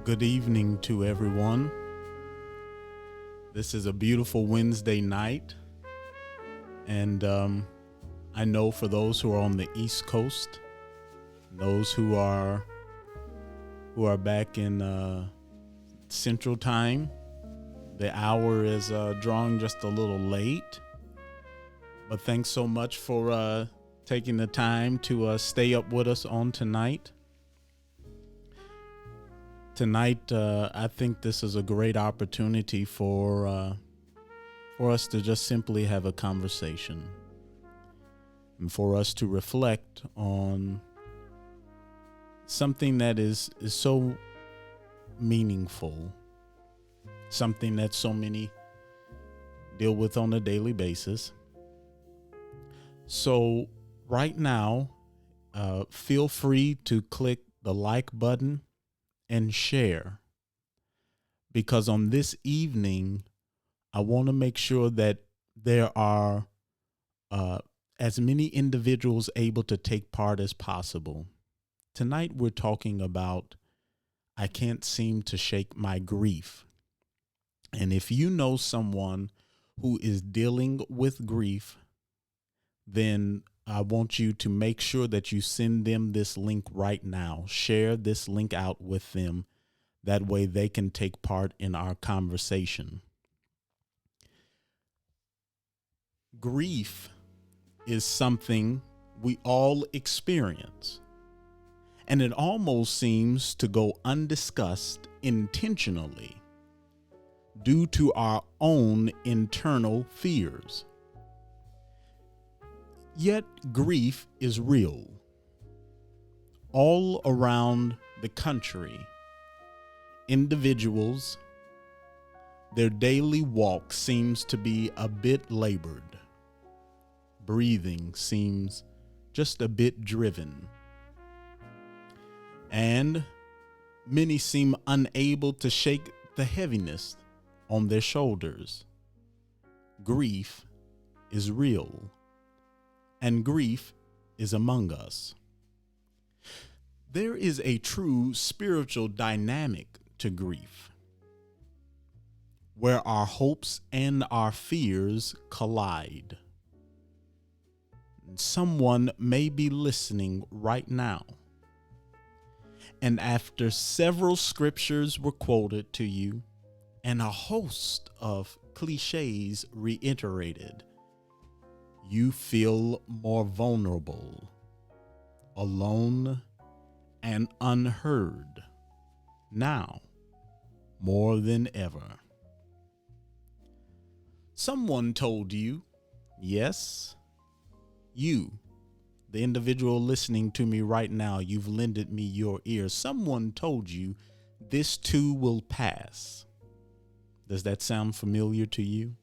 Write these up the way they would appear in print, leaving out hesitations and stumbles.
Good evening to everyone. This is a beautiful Wednesday night, and I know for those who are on the East Coast, those who are back in Central Time, the hour is drawing just a little late. But thanks so much for taking the time to stay up with us on tonight. Tonight, I think this is a great opportunity for us to just simply have a conversation and for us to reflect on something that is so meaningful, something that so many deal with on a daily basis. So right now, feel free to click the like button and share, because on this evening, I want to make sure that there are as many individuals able to take part as possible. Tonight, we're talking about I can't seem to shake my grief. And if you know someone who is dealing with grief, then I want you to make sure that you send them this link right now. Share this link out with them. That way they can take part in our conversation. Grief is something we all experience, and it almost seems to go undiscussed intentionally due to our own internal fears. Yet grief is real. All around the country, individuals, their daily walk seems to be a bit labored. Breathing seems just a bit driven. And many seem unable to shake the heaviness on their shoulders. Grief is real. And grief is among us. There is a true spiritual dynamic to grief, where our hopes and our fears collide. Someone may be listening right now, and after several scriptures were quoted to you and a host of cliches reiterated, you feel more vulnerable, alone, and unheard now more than ever. Someone told you, yes, you, the individual listening to me right now, you've lended me your ear. Someone told you this too will pass. Does that sound familiar to you?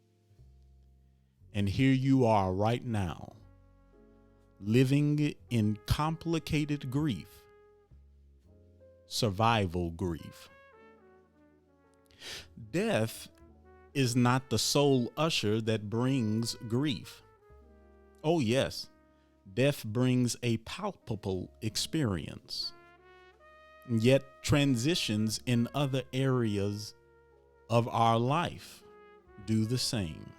And here you are right now, living in complicated grief, survival grief. Death is not the sole usher that brings grief. Oh yes, death brings a palpable experience. Yet transitions in other areas of our life do the same.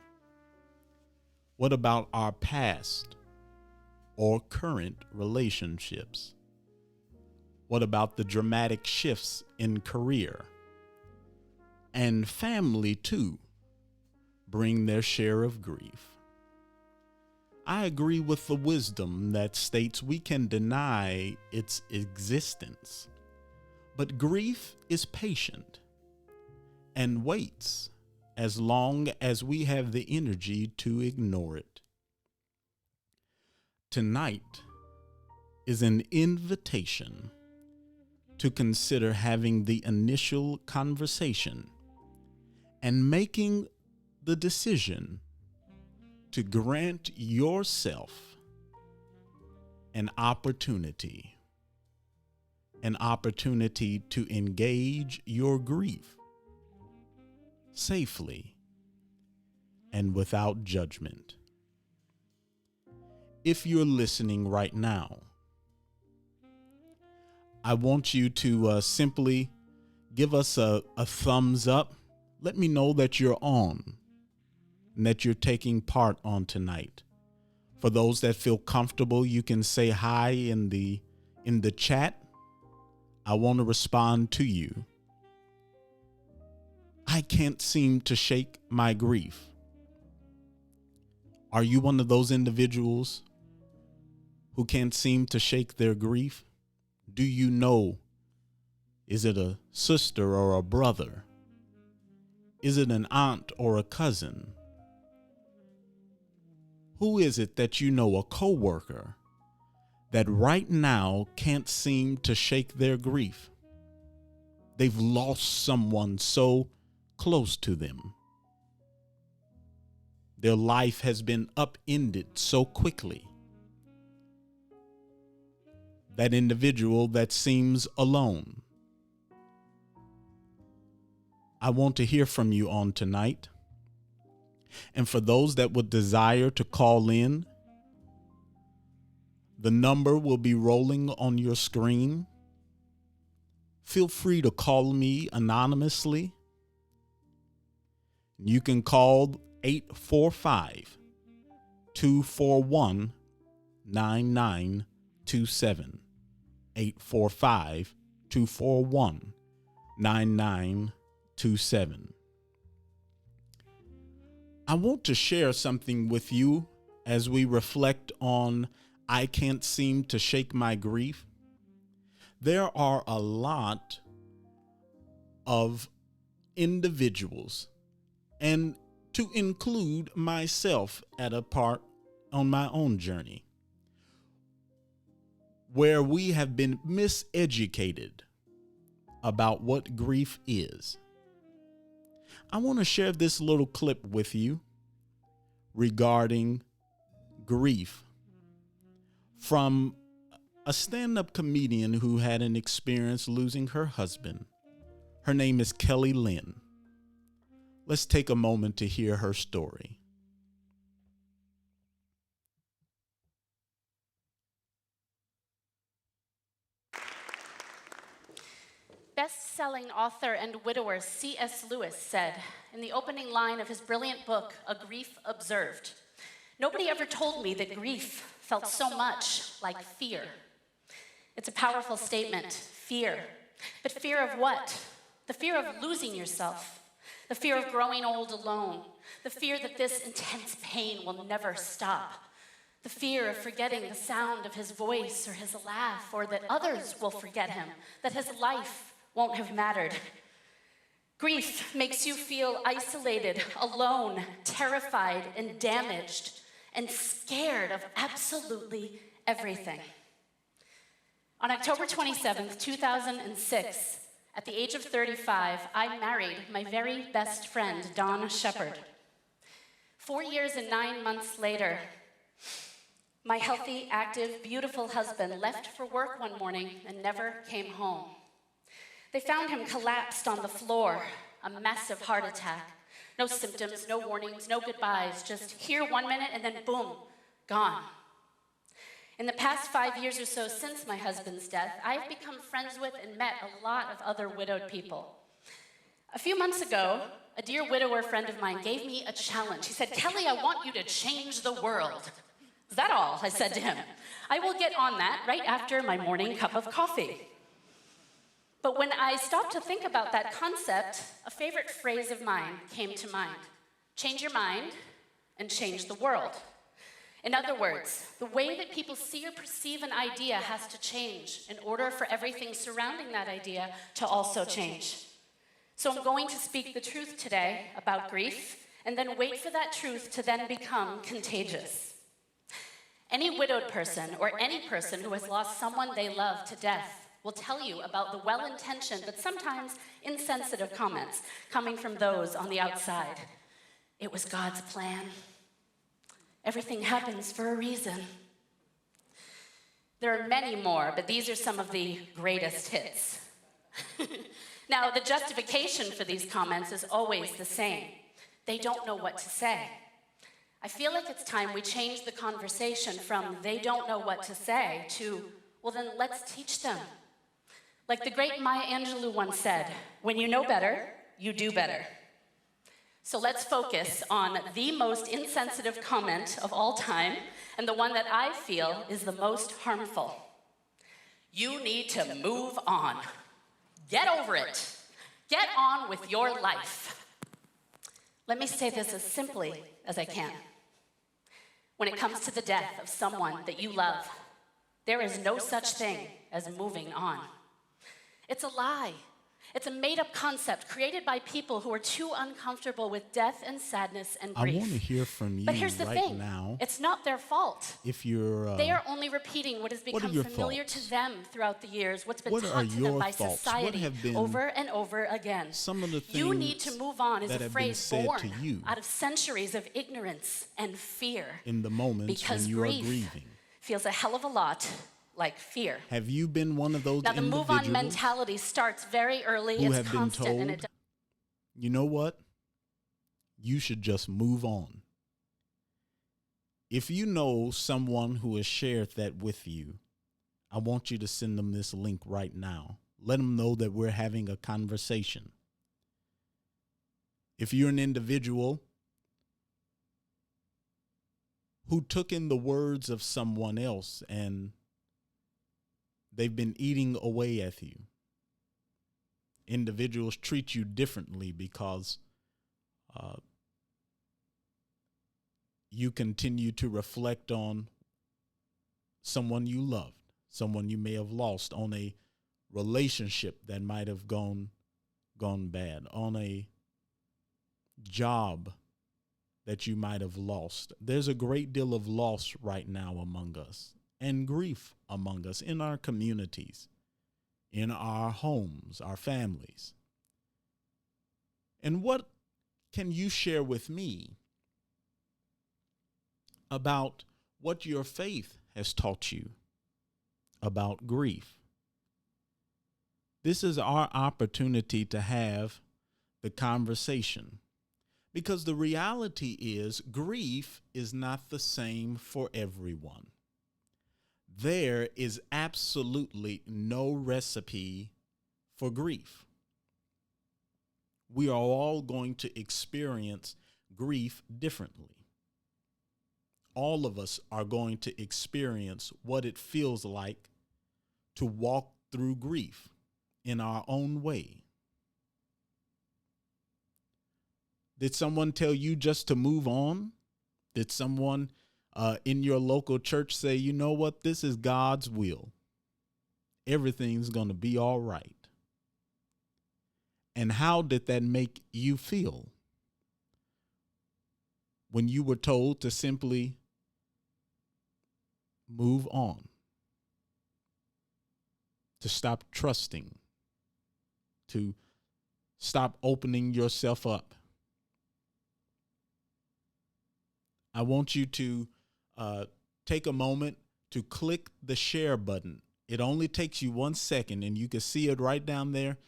What about our past or current relationships? What about the dramatic shifts in career? And family, too, bring their share of grief. I agree with the wisdom that states we can deny its existence, but grief is patient and waits as long as we have the energy to ignore it. Tonight is an invitation to consider having the initial conversation and making the decision to grant yourself an opportunity to engage your grief safely and without judgment. If you're listening right now, I want you to simply give us a thumbs up. Let me know that you're on and that you're taking part on tonight. For those that feel comfortable, you can say hi in the chat. I want to respond to you. I can't seem to shake my grief. Are you one of those individuals who can't seem to shake their grief? Do you know? Is it a sister or a brother? Is it an aunt or a cousin? Who is it that you know, a coworker, that right now can't seem to shake their grief? They've lost someone so close to them. Their life has been upended so quickly. That individual that seems alone. I want to hear from you on tonight. And for those that would desire to call in, the number will be rolling on your screen. Feel free to call me anonymously. You can call 845-241-9927. 845-241-9927. I want to share something with you as we reflect on I can't seem to shake my grief. There are a lot of individuals, and to include myself at a part on my own journey, where we have been miseducated about what grief is. I want to share this little clip with you regarding grief from a stand-up comedian who had an experience losing her husband. Her name is Kelly Lynn. Let's take a moment to hear her story. Best-selling author and widower C.S. Lewis said in the opening line of his brilliant book, A Grief Observed, "Nobody ever told me that grief felt so much like fear." It's a powerful statement, fear. But fear of what? The fear of losing yourself, the fear of growing old alone, the fear that this intense pain will never stop, the fear of forgetting the sound of his voice or his laugh, or that others will forget him, that his life won't have mattered. Grief makes you feel isolated, alone, terrified, and damaged, and scared of absolutely everything. On October 27th, 2006, at the age of 35, I married my very best friend, Dawn Shepard. 4 years and 9 months later, my healthy, active, beautiful husband left for work one morning and never came home. They found him collapsed on the floor, a massive heart attack. No symptoms, no warnings, no goodbyes, just here 1 minute and then boom, gone. In the past 5 years or so since my husband's death, I've become friends with and met a lot of other widowed people. A few months ago, a dear widower friend of mine gave me a challenge. He said, "Kelly, I want you to change the world." "Is that all?" I said to him. "I will get on that right after my morning cup of coffee." But when I stopped to think about that concept, a favorite phrase of mine came to mind. Change your mind and change the world. In other words, the way that people see or perceive an idea has to change in order for everything surrounding that idea to also change. So I'm going to speak the truth today about grief, and then wait for that truth to then become contagious. Any widowed person or any person who has lost someone they love to death will tell you about the well-intentioned but sometimes insensitive comments coming from those on the outside. It was God's plan. Everything happens for a reason. There are many more, but these are some of the greatest hits. Now, the justification for these comments is always the same. They don't know what to say. I feel like it's time we change the conversation from "they don't know what to say" to "well, then let's teach them. Like the great Maya Angelou once said, when you know better, you do better. So let's focus on the most insensitive comment of all time, and the one that I feel is the most harmful. You need to move on. Get over it. Get on with your life. Let me say this as simply as I can. When it comes to the death of someone that you love, there is no such thing as moving on. It's a lie. It's a made-up concept created by people who are too uncomfortable with death and sadness and grief. I want to hear from you but here's the right thing. now. It's not their fault. If you're, they are only repeating what has become familiar to them throughout the years, what's been taught to them by society over and over again. Some of the things you need to move on is that a have been phrase said born to you out of centuries of ignorance and fear. in the moments because when you are grief grieving. Feels a hell of a lot like fear. Have you been one of those now, the individuals move-on mentality starts very early. who It's have been constant, told, and it you know what? You should just move on. If you know someone who has shared that with you, I want you to send them this link right now. Let them know that we're having a conversation. If you're an individual who took in the words of someone else and they've been eating away at you, individuals treat you differently because you continue to reflect on someone you loved, someone you may have lost, on a relationship that might have gone bad, on a job that you might have lost. There's a great deal of loss right now among us, and grief among us in our communities, in our homes, our families. And what can you share with me about what your faith has taught you about grief? This is our opportunity to have the conversation, because the reality is grief is not the same for everyone. There is absolutely no recipe for grief. We are all going to experience grief differently. All of us are going to experience what it feels like to walk through grief in our own way. Did someone tell you just to move on? Did someone in your local church say, you know what, this is God's will. Everything's going to be all right. And how did that make you feel when you were told to simply move on, to stop trusting, to stop opening yourself up? I want you to take a moment to click the share button. It only takes you 1 second, and you can see it right down there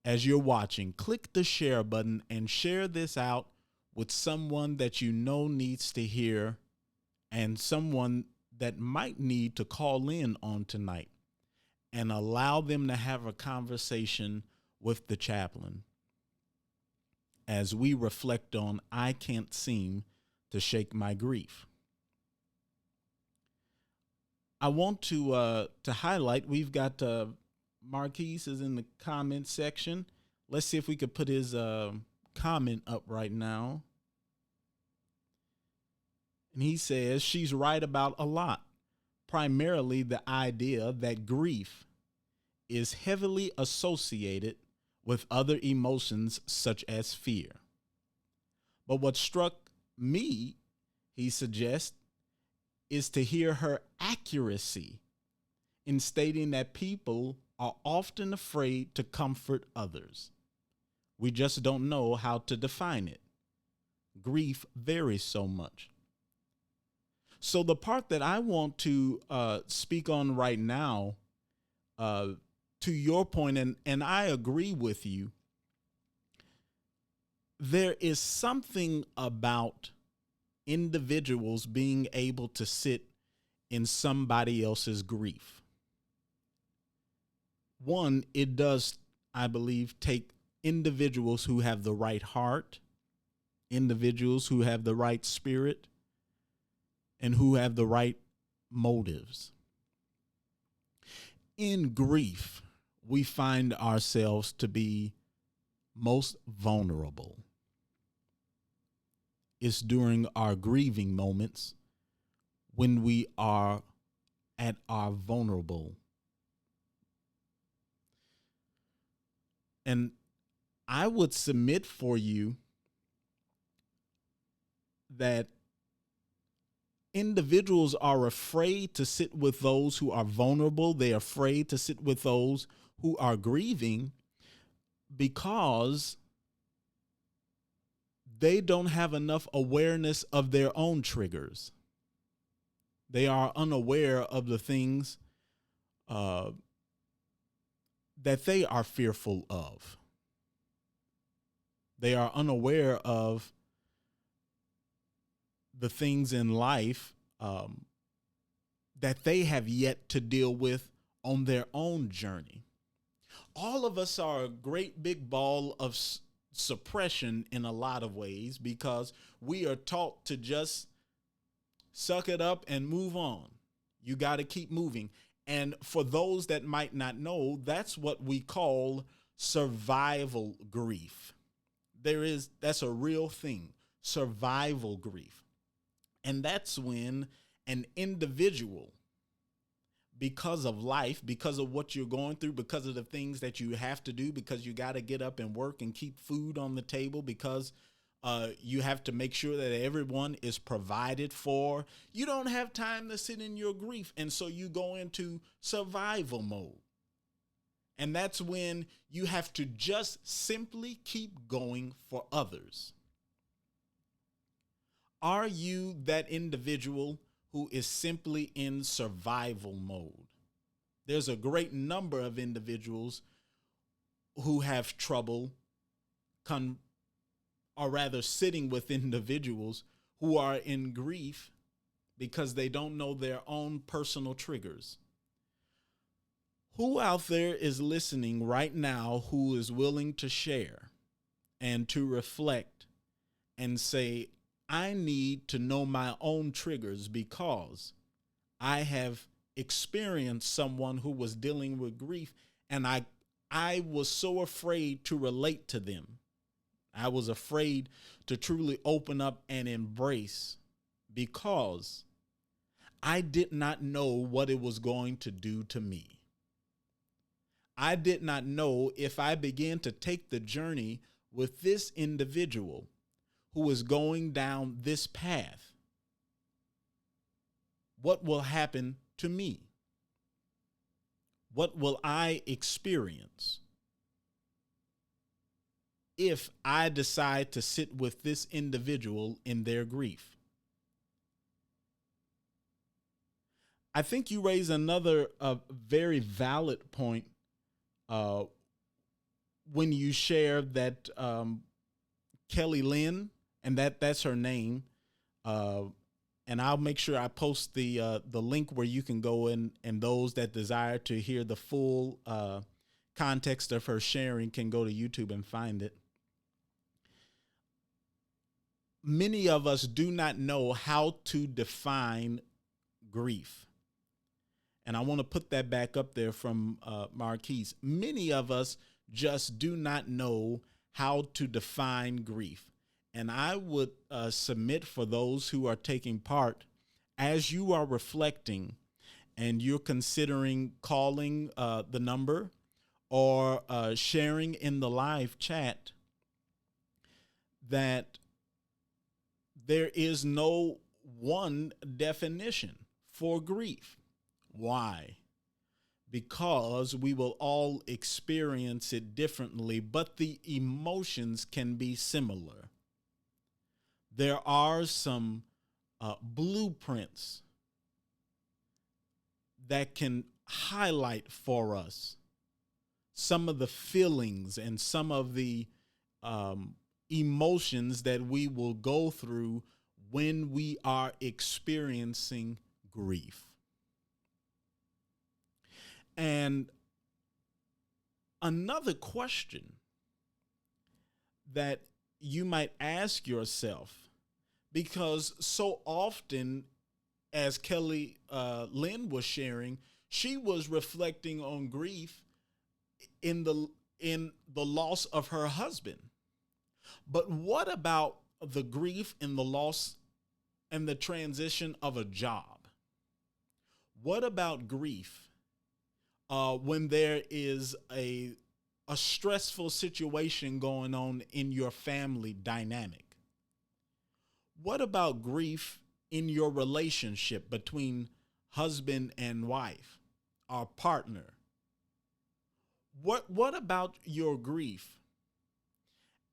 as you're watching. Click the share button and share this out with someone that you know needs to hear, and someone that might need to call in on tonight, and allow them to have a conversation with the chaplain as we reflect on I Can't Seem to Shake My Grief. I want to highlight, we've got Marquise is in the comment section. Let's see if we could put his comment up right now. And he says, she's right about a lot, primarily the idea that grief is heavily associated with other emotions such as fear. But what struck me, he suggests, is to hear her accuracy in stating that people are often afraid to comfort others. We just don't know how to define it. Grief varies so much. So the part that I want to speak on right now, to your point, and I agree with you, there is something about individuals being able to sit in somebody else's grief. One, it does, I believe, take individuals who have the right heart, individuals who have the right spirit, and who have the right motives. In grief, we find ourselves to be most vulnerable. It's during our grieving moments when we are at our vulnerable. And I would submit for you that individuals are afraid to sit with those who are vulnerable. They're afraid to sit with those who are grieving because they don't have enough awareness of their own triggers. They are unaware of the things that they are fearful of. They are unaware of the things in life that they have yet to deal with on their own journey. All of us are a great big ball of suppression in a lot of ways because we are taught to just suck it up and move on. You got to keep moving. And for those that might not know, that's what we call survival grief. That's a real thing, survival grief. And that's when an individual, because of life, because of what you're going through, because of the things that you have to do, because you got to get up and work and keep food on the table, because you have to make sure that everyone is provided for. You don't have time to sit in your grief. And so you go into survival mode. And that's when you have to just simply keep going for others. Are you that individual who is simply in survival mode? There's a great number of individuals who have trouble or rather sitting with individuals who are in grief because they don't know their own personal triggers. Who out there is listening right now who is willing to share and to reflect and say, I need to know my own triggers because I have experienced someone who was dealing with grief and I was so afraid to relate to them. I was afraid to truly open up and embrace because I did not know what it was going to do to me. I did not know if I began to take the journey with this individual who is going down this path, what will happen to me? What will I experience if I decide to sit with this individual in their grief? I think you raise another very valid point when you share that Kelly Lynn, and that's her name, and I'll make sure I post the link where you can go in, and those that desire to hear the full context of her sharing can go to YouTube and find it. Many of us do not know how to define grief. And I want to put that back up there from Marquise. Many of us just do not know how to define grief. And I would submit for those who are taking part, as you are reflecting and you're considering calling the number or sharing in the live chat, that there is no one definition for grief. Why? Because we will all experience it differently, but the emotions can be similar. There are some blueprints that can highlight for us some of the feelings and some of the emotions that we will go through when we are experiencing grief. And Another question that you might ask yourself, because so often, as Kelly Lynn was sharing, she was reflecting on grief in the loss of her husband. But what about the grief and the loss and the transition of a job? What about grief when there is a stressful situation going on in your family dynamic? What about grief in your relationship between husband and wife, or partner? What about your grief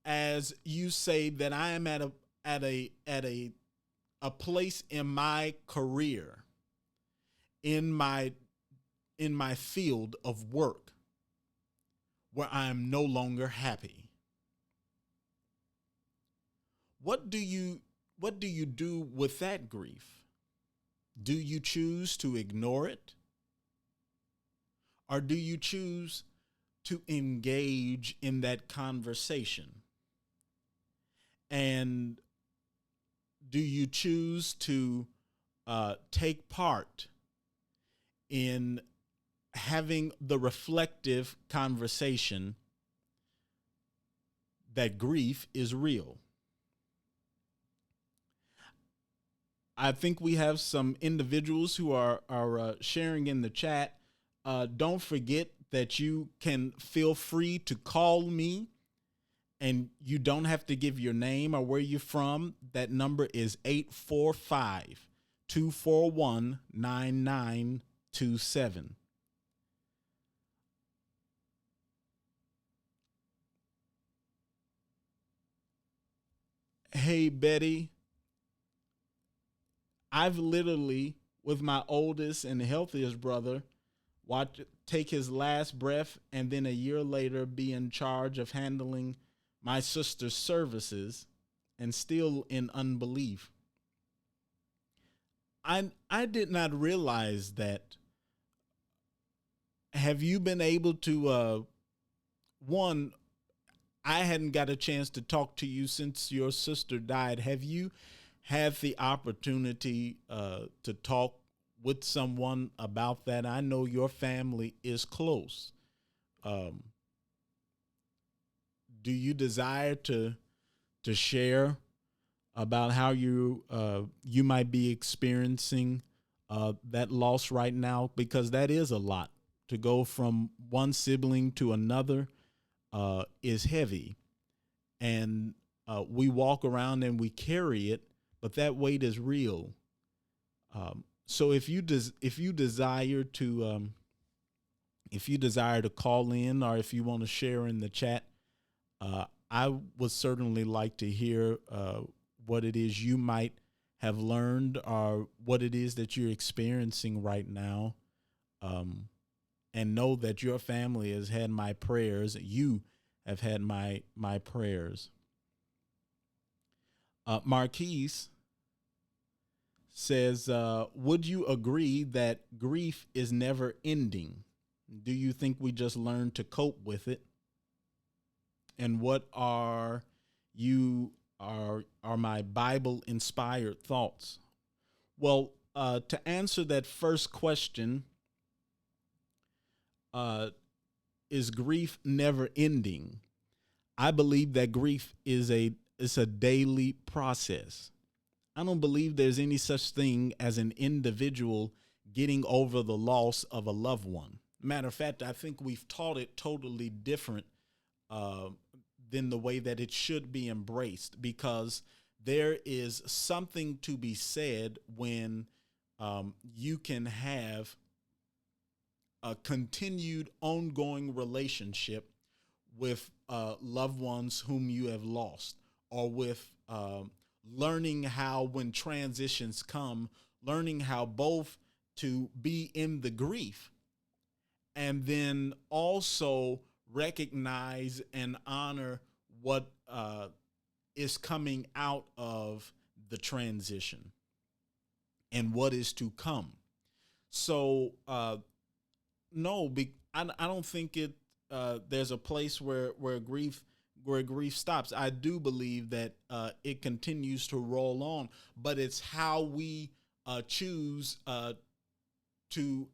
as you say that I am at a place in my career, in my field of work, where I am no longer happy? What do you do with that grief? Do you choose to ignore it? Or do you choose to engage in that conversation? And do you choose to take part in having the reflective conversation that grief is real? I think we have some individuals who are sharing in the chat. Don't forget that you can feel free to call me, and you don't have to give your name or where you're from. That number is 845-241-9927. Hey, Betty, I've literally, with my oldest and healthiest brother, take his last breath and then a year later be in charge of handling my sister's services and still in unbelief. I did not realize that. Have you been able to one, I hadn't got a chance to talk to you since your sister died. Have you had the opportunity to talk with someone about that? I know your family is close. Um, do you desire to share about how you might be experiencing that loss right now? Because that is a lot. To go from one sibling to another is heavy, and we walk around and we carry it, but that weight is real. So if you desire to call in, or if you want to share in the chat, I would certainly like to hear what it is you might have learned, or what it is that you're experiencing right now. And know that your family has had my prayers. You have had my prayers. Marquise says, would you agree that grief is never ending? Do you think we just learn to cope with it? And what are my Bible inspired thoughts? Well, to answer that first question, is grief never ending? I believe that grief is a daily process. I don't believe there's any such thing as an individual getting over the loss of a loved one. Matter of fact, I think we've taught it totally different uh, than the way that it should be embraced, because there is something to be said when you can have a continued ongoing relationship with loved ones whom you have lost, or with learning how, when transitions come, learning how both to be in the grief and then also recognize and honor what is coming out of the transition and what is to come. So no, I don't think it there's a place where grief stops. I do believe that it continues to roll on, but it's how we choose to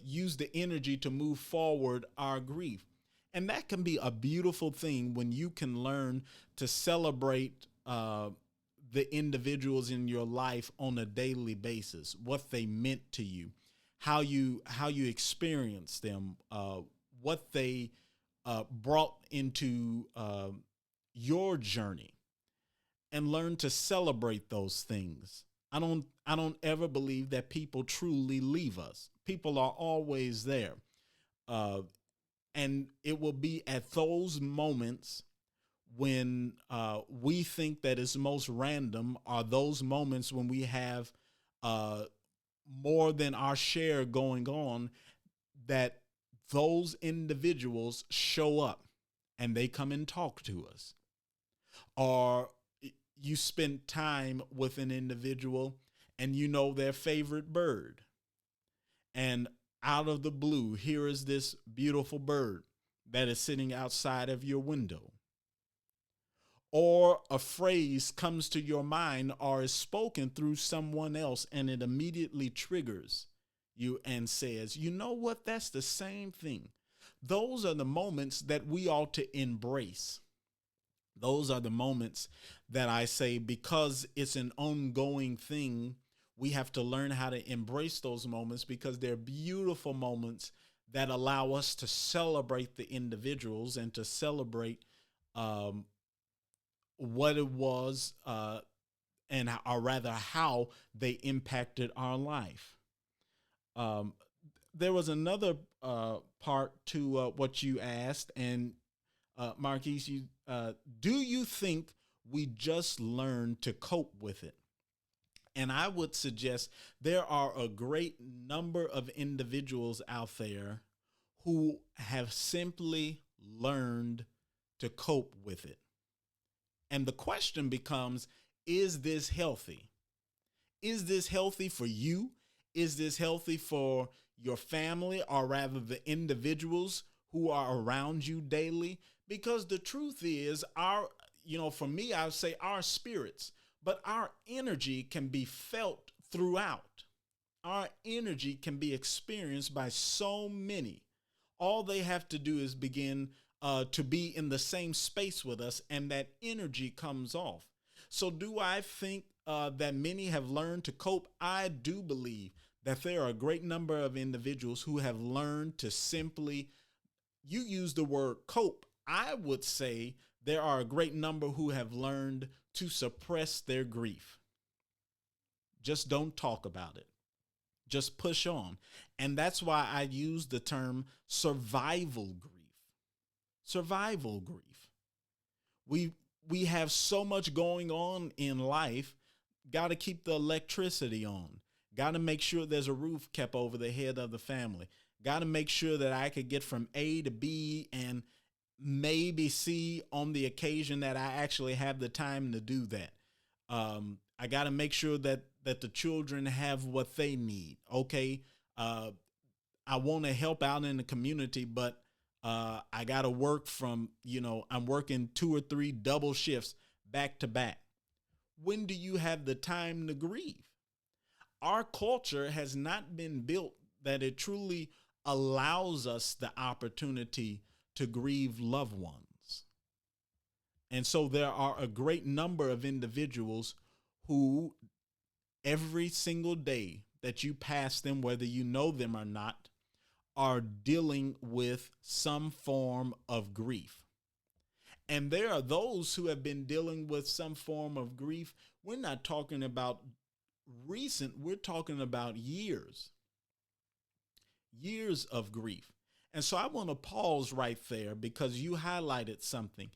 use the energy to move forward our grief. And that can be a beautiful thing when you can learn to celebrate the individuals in your life on a daily basis, what they meant to you, how you experience them, what they brought into your journey, and learn to celebrate those things. I don't ever believe that people truly leave us. People are always there. Uh, and it will be at those moments when we think that it's most random, are those moments when we have uh, more than our share going on, that those individuals show up and they come and talk to us. Or you spend time with an individual and you know their favorite bird, and out of the blue, here is this beautiful bird that is sitting outside of your window. Or a phrase comes to your mind or is spoken through someone else, and it immediately triggers you and says, you know what, that's the same thing. Those are the moments that we ought to embrace. Those are the moments that I say, because it's an ongoing thing, we have to learn how to embrace those moments, because they're beautiful moments that allow us to celebrate the individuals and to celebrate um, what it was, or rather how they impacted our life. Um, there was another part to what you asked, and Marquise, do you think we just learn to cope with it? And I would suggest there are a great number of individuals out there who have simply learned to cope with it. And the question becomes, is this healthy? Is this healthy for you? Is this healthy for your family, or rather the individuals who are around you daily? Because the truth is, for me, I would say our spirits, but our energy can be felt throughout. Our energy can be experienced by so many. All they have to do is begin to be in the same space with us, and that energy comes off. So, do I think that many have learned to cope? I do believe that there are a great number of individuals who have learned to simply, you use the word cope. I would say there are a great number who have learned to suppress their grief. Just don't talk about it. Just push on. And that's why I use the term survival grief. Survival grief. We have so much going on in life. Got to keep the electricity on. Got to make sure there's a roof kept over the head of the family. Got to make sure that I could get from A to B and maybe C on the occasion that I actually have the time to do that. I got to make sure that the children have what they need. Okay. I want to help out in the community, but I got to work I'm working 2 or 3 double shifts back to back. When do you have the time to grieve? Our culture has not been built that it truly allows us the opportunity to grieve loved ones. And so there are a great number of individuals who every single day that you pass them, whether you know them or not, are dealing with some form of grief. And there are those who have been dealing with some form of grief. We're not talking about recent, we're talking about years of grief. And so I want to pause right there because you highlighted something.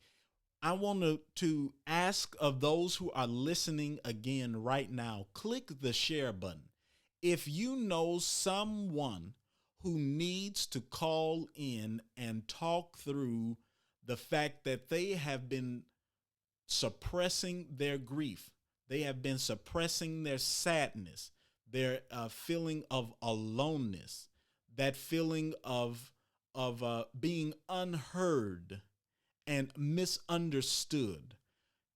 I want to ask of those who are listening again right now, click the share button. If you know someone who needs to call in and talk through the fact that they have been suppressing their grief, they have been suppressing their sadness, their feeling of aloneness, that feeling of being unheard and misunderstood,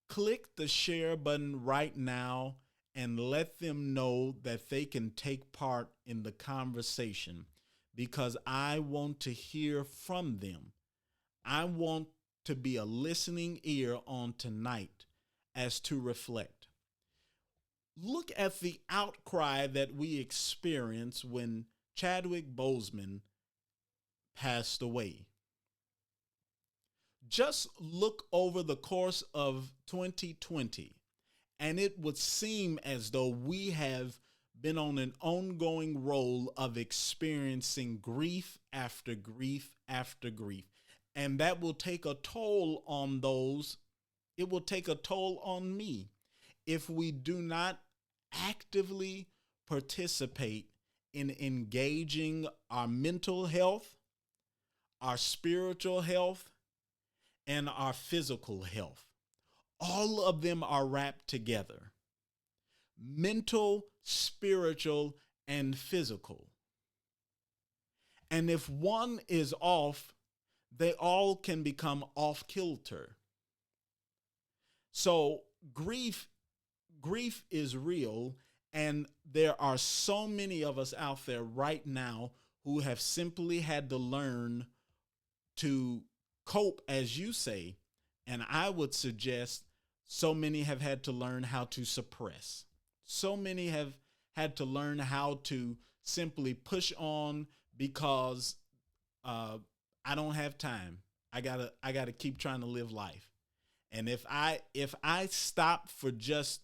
click the share button right now and let them know that they can take part in the conversation, because I want to hear from them. I want to be a listening ear on tonight as to reflect. Look at the outcry that we experienced when Chadwick Boseman passed away. Just look over the course of 2020, and it would seem as though we have been on an ongoing role of experiencing grief after grief after grief. And that will take a toll on those. It will take a toll on me if we do not actively participate in engaging our mental health, our spiritual health, and our physical health. All of them are wrapped together: mental, spiritual, and physical. And if one is off, they all can become off kilter. So grief is real, and there are so many of us out there right now who have simply had to learn to cope, as you say, and I would suggest so many have had to learn how to suppress. So many have had to learn how to simply push on because I don't have time. I gotta keep trying to live life. And if I stop for just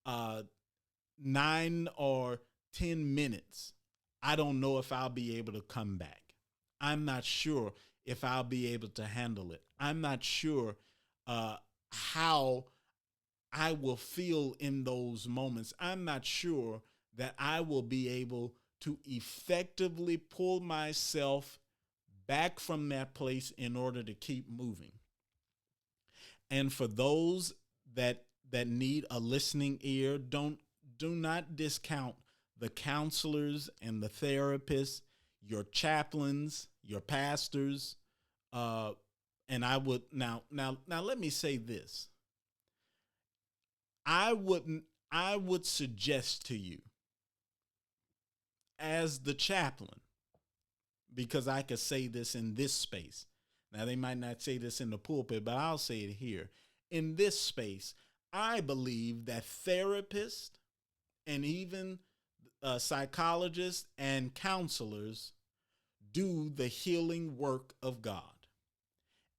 9 or 10 minutes, I don't know if I'll be able to come back. I'm not sure if I'll be able to handle it. I'm not sure how I will feel in those moments. I'm not sure that I will be able to effectively pull myself back from that place in order to keep moving. And for those that need a listening ear, do not discount the counselors and the therapists, your chaplains, your pastors. And I would now let me say this. I would suggest to you, as the chaplain, because I could say this in this space. Now, they might not say this in the pulpit, but I'll say it here. In this space, I believe that therapists and even psychologists and counselors do the healing work of God.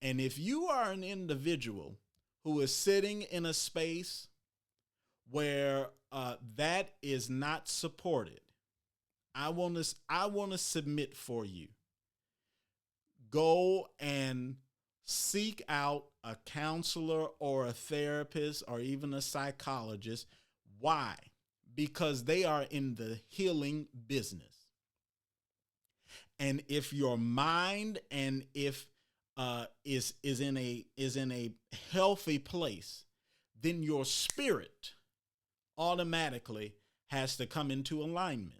And if you are an individual who is sitting in a space where that is not supported, I want to submit for you. Go and seek out a counselor or a therapist or even a psychologist. Why? Because they are in the healing business. And if your mind and if is in a healthy place, then your spirit automatically has to come into alignment.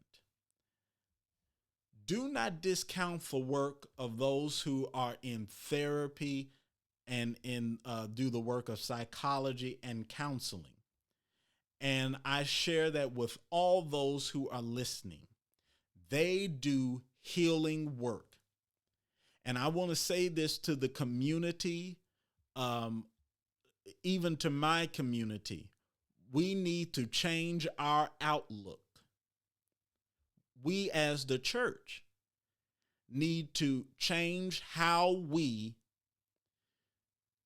Do not discount the work of those who are in therapy and do the work of psychology and counseling. And I share that with all those who are listening. They do healing work. And I want to say this to the community, even to my community. We need to change our outlook. We as the church need to change how we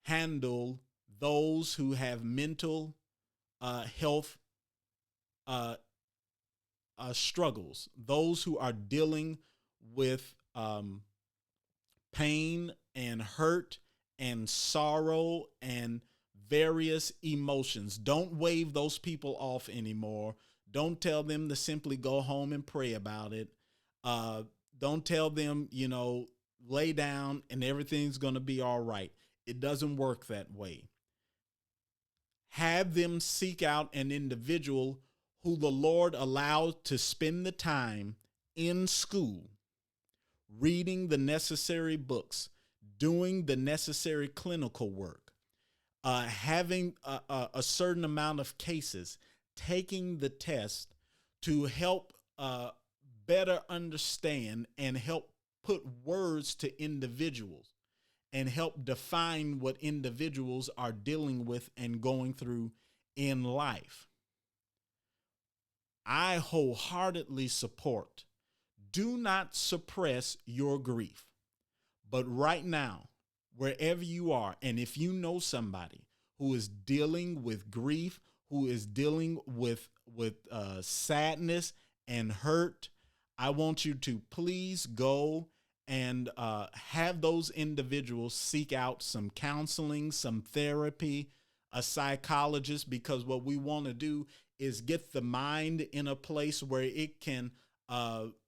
handle those who have mental health struggles, those who are dealing with pain and hurt and sorrow and various emotions. Don't wave those people off anymore. Don't tell them to simply go home and pray about it. Don't tell them, lay down and everything's going to be all right. It doesn't work that way. Have them seek out an individual who the Lord allowed to spend the time in school reading the necessary books, doing the necessary clinical work, having a certain amount of cases, taking the test to help better understand and help put words to individuals and help define what individuals are dealing with and going through in life. I wholeheartedly support. Do not suppress your grief. But right now, wherever you are, and if you know somebody who is dealing with grief, who is dealing with sadness and hurt, I want you to please go and have those individuals seek out some counseling, some therapy, a psychologist, because what we want to do is get the mind in a place where it can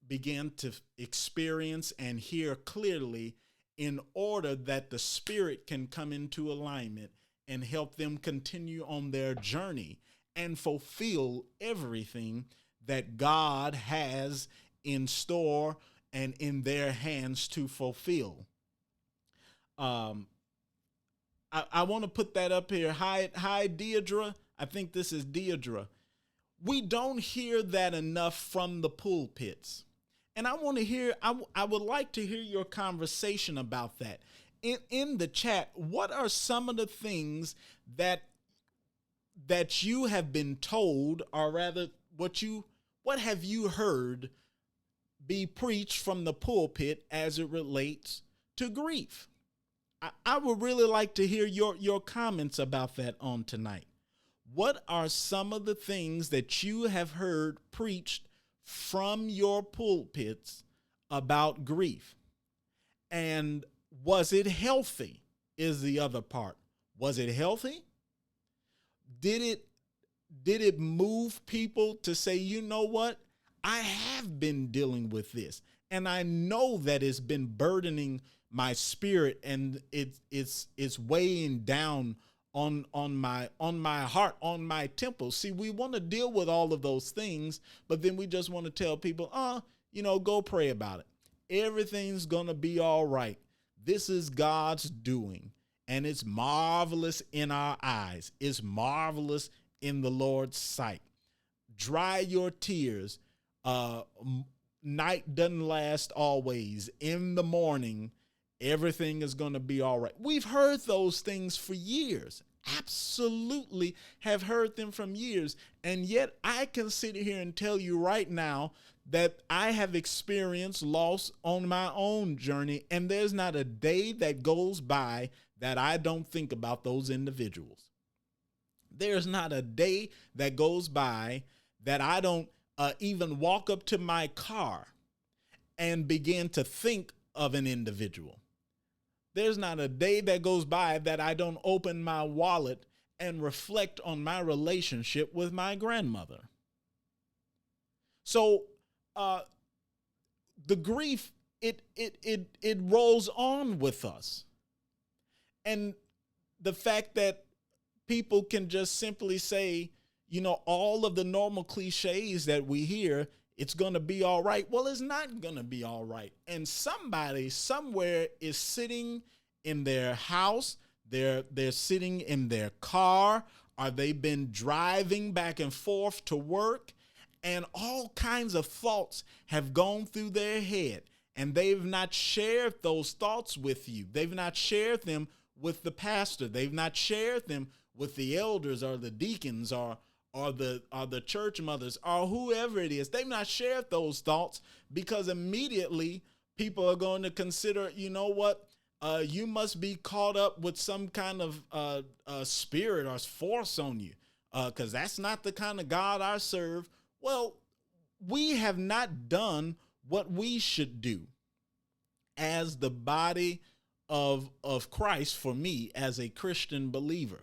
begin to experience and hear clearly, in order that the spirit can come into alignment and help them continue on their journey and fulfill everything that God has in store and in their hands to fulfill. I want to put that up here. Hi, Deidre. I think this is Deidre. We don't hear that enough from the pulpits. And I want to hear, I would like to hear your conversation about that. In the chat, what are some of the things that you have been told, or rather what have you heard be preached from the pulpit as it relates to grief? I would really like to hear your comments about that on tonight. What are some of the things that you have heard preached from your pulpits about grief? And was it healthy is the other part. Was it healthy? Did it move people to say, you know what? I have been dealing with this, and I know that it's been burdening my spirit, and it's weighing down on my heart, on my temple. See, we want to deal with all of those things, but then we just want to tell people, go pray about it. Everything's gonna be all right. This is God's doing, and it's marvelous in our eyes. It's marvelous in the Lord's sight. Dry your tears. Night doesn't last always. In the morning, everything is going to be all right. We've heard those things for years. Absolutely have heard them from years. And yet I can sit here and tell you right now that I have experienced loss on my own journey. And there's not a day that goes by that I don't think about those individuals. There's not a day that goes by that I don't even walk up to my car and begin to think of an individual. There's not a day that goes by that I don't open my wallet and reflect on my relationship with my grandmother. So the grief, it rolls on with us. And the fact that people can just simply say, all of the normal cliches that we hear, it's going to be all right. Well, it's not going to be all right. And somebody somewhere is sitting in their house. They're sitting in their car, or they've been driving back and forth to work, and all kinds of thoughts have gone through their head, and they've not shared those thoughts with you. They've not shared them with the pastor. They've not shared them with the elders or the deacons or the church mothers or whoever it is. They've not shared those thoughts, because immediately people are going to consider, you must be caught up with some kind of spirit or force on you, because that's not the kind of God I serve. Well, we have not done what we should do as the body of Christ, for me as a Christian believer.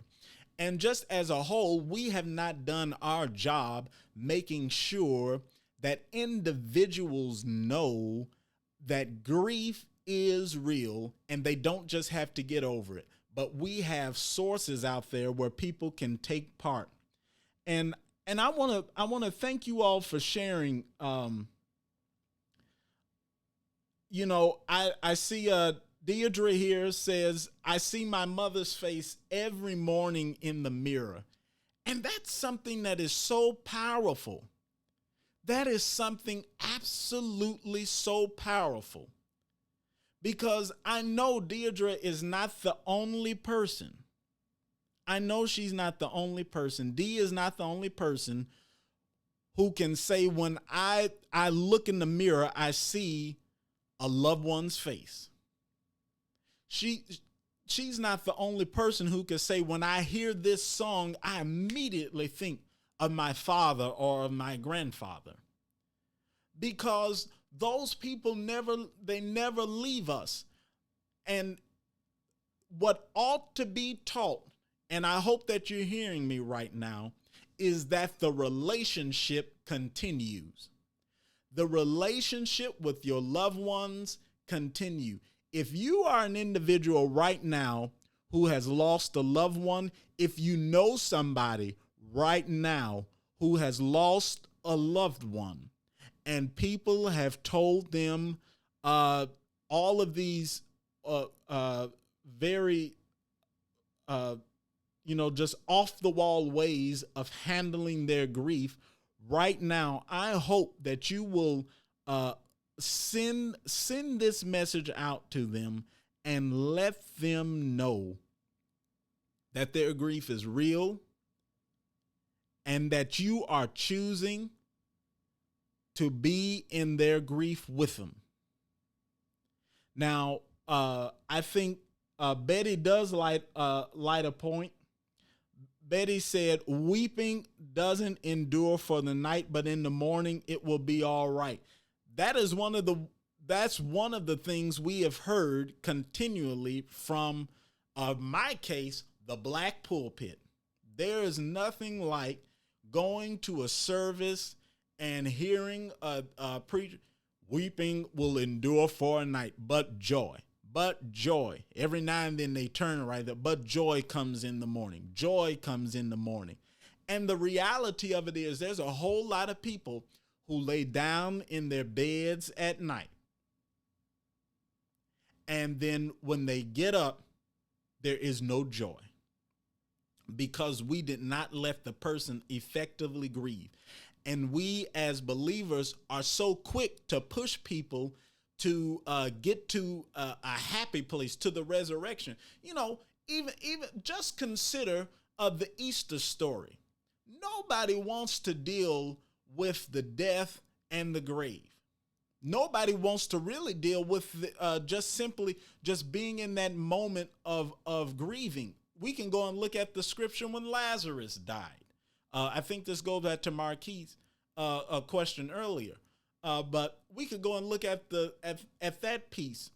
And just as a whole, we have not done our job making sure that individuals know that grief is real and they don't just have to get over it, but we have sources out there where people can take part. And I want to thank you all for sharing I see Deirdre here says, I see my mother's face every morning in the mirror. And that's something that is so powerful. That is something absolutely so powerful. Because I know Deirdre is not the only person. I know she's not the only person. Dee is not the only person who can say, when I look in the mirror, I see a loved one's face. She's not the only person who can say, when I hear this song, I immediately think of my father or of my grandfather. Because those people never leave us. And what ought to be taught, and I hope that you're hearing me right now, is that the relationship continues. The relationship with your loved ones continue. If you are an individual right now who has lost a loved one, if you know somebody right now who has lost a loved one, and people have told them all of these very just off the wall ways of handling their grief, right now, I hope that you will send this message out to them and let them know that their grief is real and that you are choosing to be in their grief with them. Now, I think Betty does light a point. Betty said, weeping doesn't endure for the night, but in the morning it will be all right. That's one of the things we have heard continually from, my case, the black pulpit. There is nothing like going to a service and hearing a preacher, weeping will endure for a night, but joy. But joy. Every now and then they turn right there. But joy comes in the morning. Joy comes in the morning. And the reality of it is there's a whole lot of people who lay down in their beds at night. And then when they get up, there is no joy. Because we did not let the person effectively grieve. And we as believers are so quick to push people to get to a happy place, to the resurrection. Even just consider the Easter story. Nobody wants to deal with the death and the grave. Nobody wants to really deal with just being in that moment of grieving. We can go and look at the scripture when Lazarus died. I think this goes back to Marquis' question earlier. But we could go and look at that piece.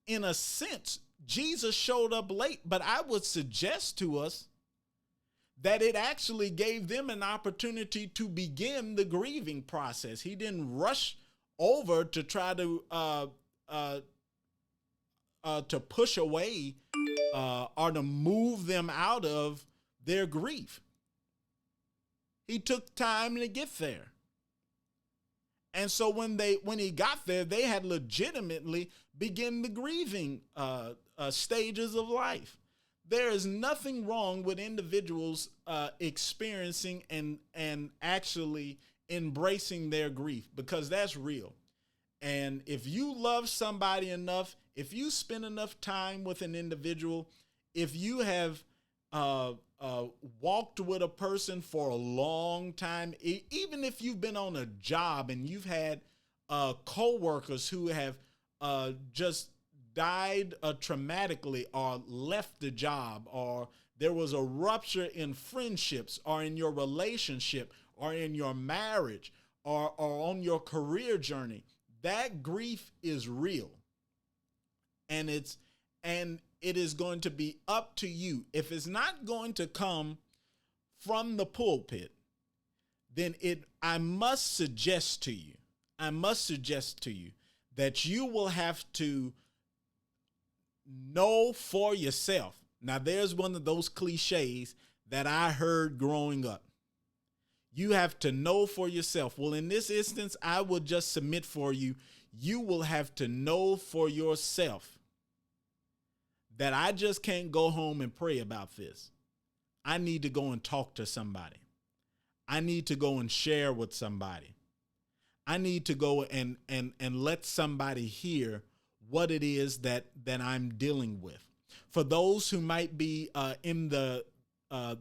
In a sense, Jesus showed up late, but I would suggest to us that it actually gave them an opportunity to begin the grieving process. He didn't rush over to try to push away or to move them out of their grief. He took time to get there. And so when he got there, they had legitimately begun the grieving stages of life. There is nothing wrong with individuals experiencing and actually embracing their grief, because that's real. And if you love somebody enough, if you spend enough time with an individual, if you have walked with a person for a long time, even if you've been on a job and you've had coworkers who have just died traumatically or left the job, or there was a rupture in friendships or in your relationship or in your marriage or on your career journey, that grief is real. And it is going to be up to you. If it's not going to come from the pulpit, then I must suggest to you that you will have to know for yourself. Now, there's one of those cliches that I heard growing up. You have to know for yourself. Well, in this instance, I would just submit for you. you will have to know for yourself that I just can't go home and pray about this. I need to go and talk to somebody. I need to go and share with somebody. I need to go and let somebody hear what it is that I'm dealing with. For those who might be in the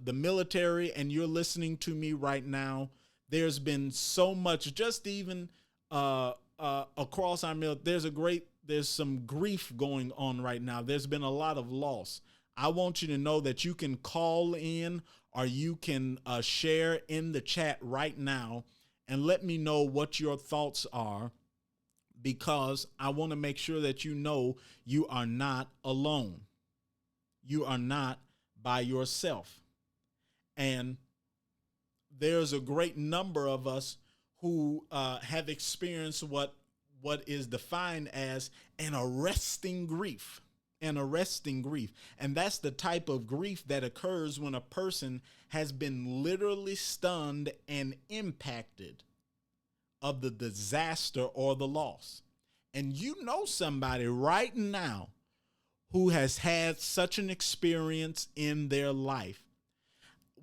military and you're listening to me right now, there's been so much, just even across our military, there's some grief going on right now. There's been a lot of loss. I want you to know that you can call in or you can share in the chat right now and let me know what your thoughts are, because I want to make sure that you know you are not alone. You are not by yourself. And there's a great number of us who have experienced what is defined as an arresting grief. An arresting grief. And that's the type of grief that occurs when a person has been literally stunned and impacted of the disaster or the loss. And you know somebody right now who has had such an experience in their life.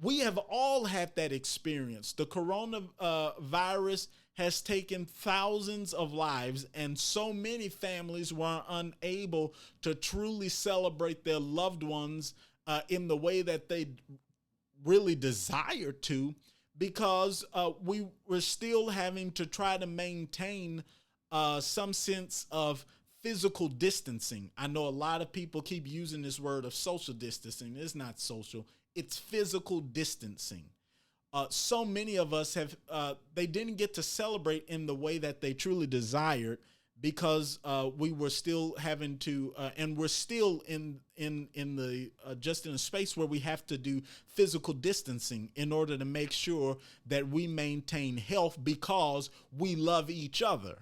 We have all had that experience. The coronavirus has taken thousands of lives, and so many families were unable to truly celebrate their loved ones in the way that they really desired to, because we were still having to try to maintain some sense of physical distancing. I know a lot of people keep using this word of social distancing. It's not social. It's physical distancing. So many of us they didn't get to celebrate in the way that they truly desired, because we were still having to, and we're still in the just in a space where we have to do physical distancing in order to make sure that we maintain health, because we love each other.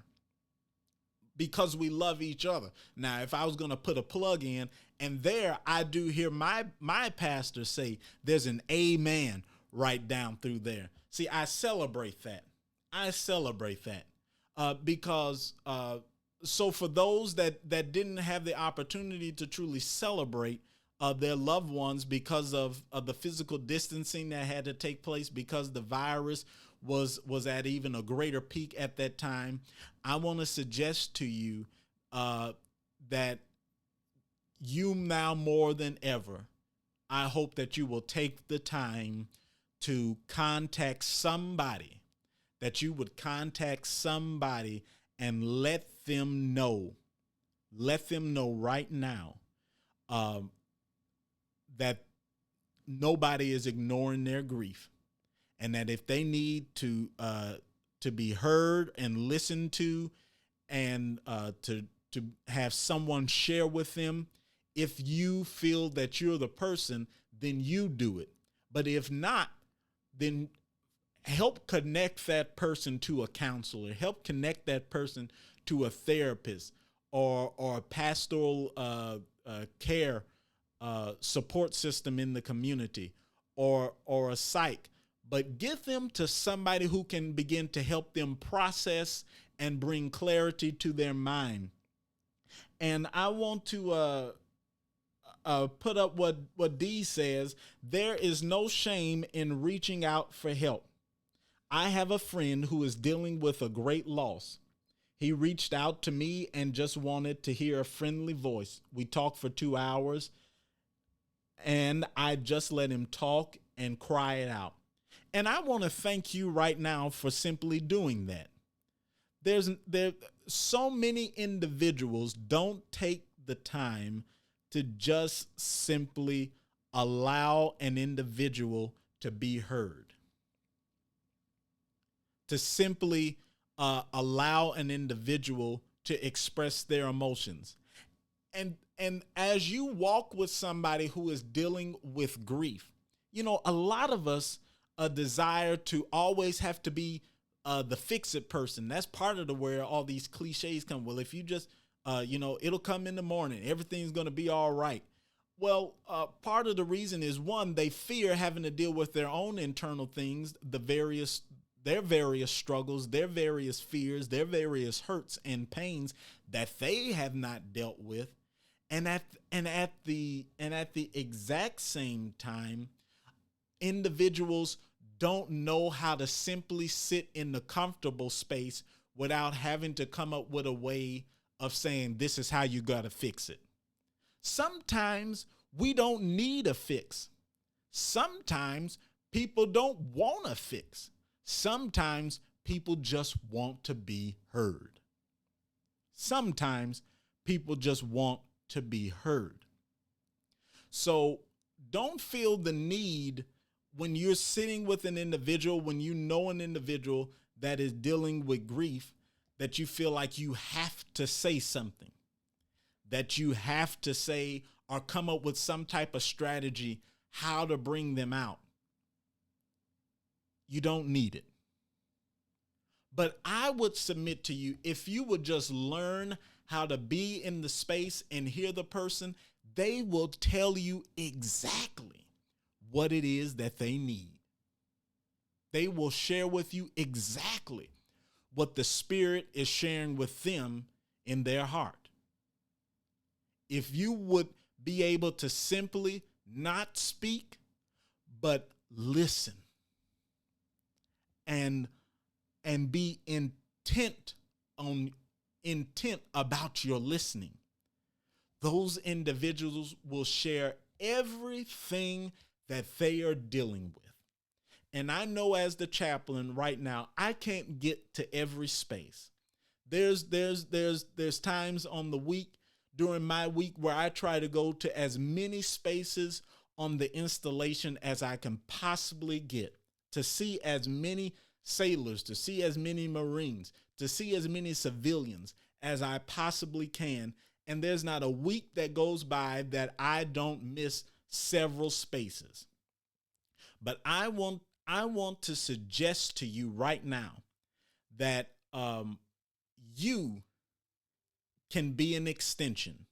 Because we love each other. Now, if I was going to put a plug in, and there I do hear my pastor say, there's an amen right down through there. See, I celebrate that. Because so for those that didn't have the opportunity to truly celebrate their loved ones because of the physical distancing that had to take place, because the virus was at even a greater peak at that time, I want to suggest to you that you now more than ever, I hope that you will take the time to contact somebody, that you would contact somebody and let them know right now that nobody is ignoring their grief, and that if they need to be heard and listened to, and to have someone share with them, if you feel that you're the person, then you do it. But if not, then help connect that person to a counselor, help connect that person to a therapist or a pastoral care support system in the community, or a psych. But give them to somebody who can begin to help them process and bring clarity to their mind. And I want to put up what Dee says. There is no shame in reaching out for help. I have a friend who is dealing with a great loss. He reached out to me and just wanted to hear a friendly voice. We talked for 2 hours, and I just let him talk and cry it out. And I want to thank you right now for simply doing that. There so many individuals don't take the time to just simply allow an individual to be heard, to simply allow an individual to express their emotions. And as you walk with somebody who is dealing with grief, you know, a lot of us a desire to always have to be the fix-it person. That's part of the where all these cliches come. Well, if you just, it'll come in the morning. Everything's going to be all right. Well, part of the reason is, one, they fear having to deal with their own internal things, the various their various struggles, their various fears, their various hurts and pains that they have not dealt with. And at the exact same time, individuals don't know how to simply sit in the comfortable space without having to come up with a way of saying, this is how you got to fix it. Sometimes we don't need a fix. Sometimes people don't want a fix. Sometimes people just want to be heard. Sometimes people just want to be heard. So don't feel the need when you're sitting with an individual, when you know an individual that is dealing with grief, that you feel like you have to say something, that you have to say or come up with some type of strategy how to bring them out. You don't need it. But I would submit to you, if you would just learn how to be in the space and hear the person, they will tell you exactly what it is that they need. They will share with you exactly what the Spirit is sharing with them in their heart. If you would be able to simply not speak, but listen and be intent about your listening, those individuals will share everything that they are dealing with. And I know as the chaplain right now, I can't get to every space. There's times on the week, during my week, where I try to go to as many spaces on the installation as I can possibly get, to see as many sailors, to see as many Marines, to see as many civilians as I possibly can. And there's not a week that goes by that I don't miss several spaces. But I want to suggest to you right now that you can be an extension.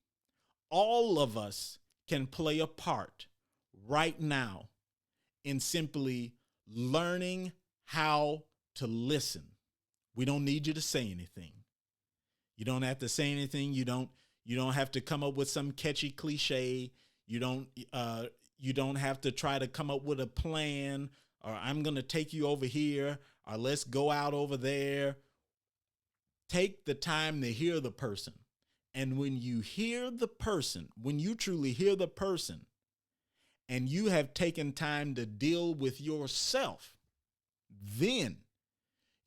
All of us can play a part right now in simply learning how to listen. We don't need you to say anything. You don't have to say anything. You don't have to come up with some catchy cliche. You don't have to try to come up with a plan, or I'm going to take you over here, or let's go out over there. Take the time to hear the person. And when you hear the person, when you truly hear the person, and you have taken time to deal with yourself, then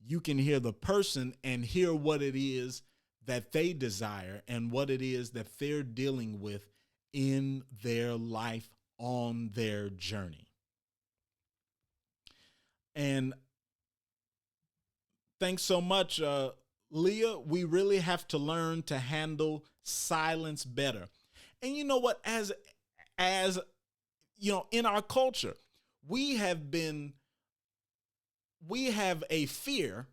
you can hear the person and hear what it is that they desire and what it is that they're dealing with in their life on their journey. And thanks so much, Leah. We really have to learn to handle silence better. And you know what? As you know, in our culture, we have a fear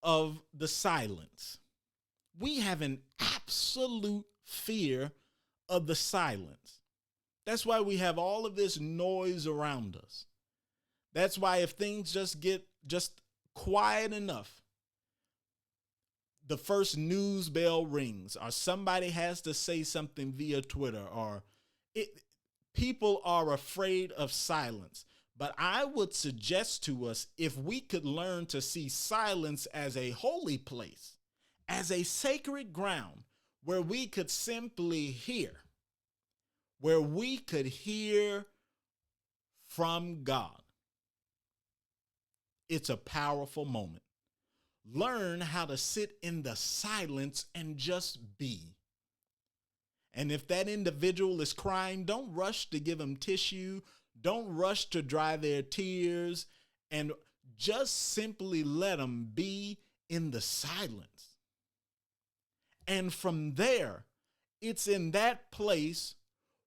of the silence. We have an absolute fear of the silence. That's why we have all of this noise around us. That's why if things just get quiet enough, the first news bell rings, or somebody has to say something via Twitter, people are afraid of silence. But I would suggest to us, if we could learn to see silence as a holy place, as a sacred ground where we could simply hear, where we could hear from God, it's a powerful moment. Learn how to sit in the silence and just be. And if that individual is crying, don't rush to give them tissue. Don't rush to dry their tears, and just simply let them be in the silence. And from there, it's in that place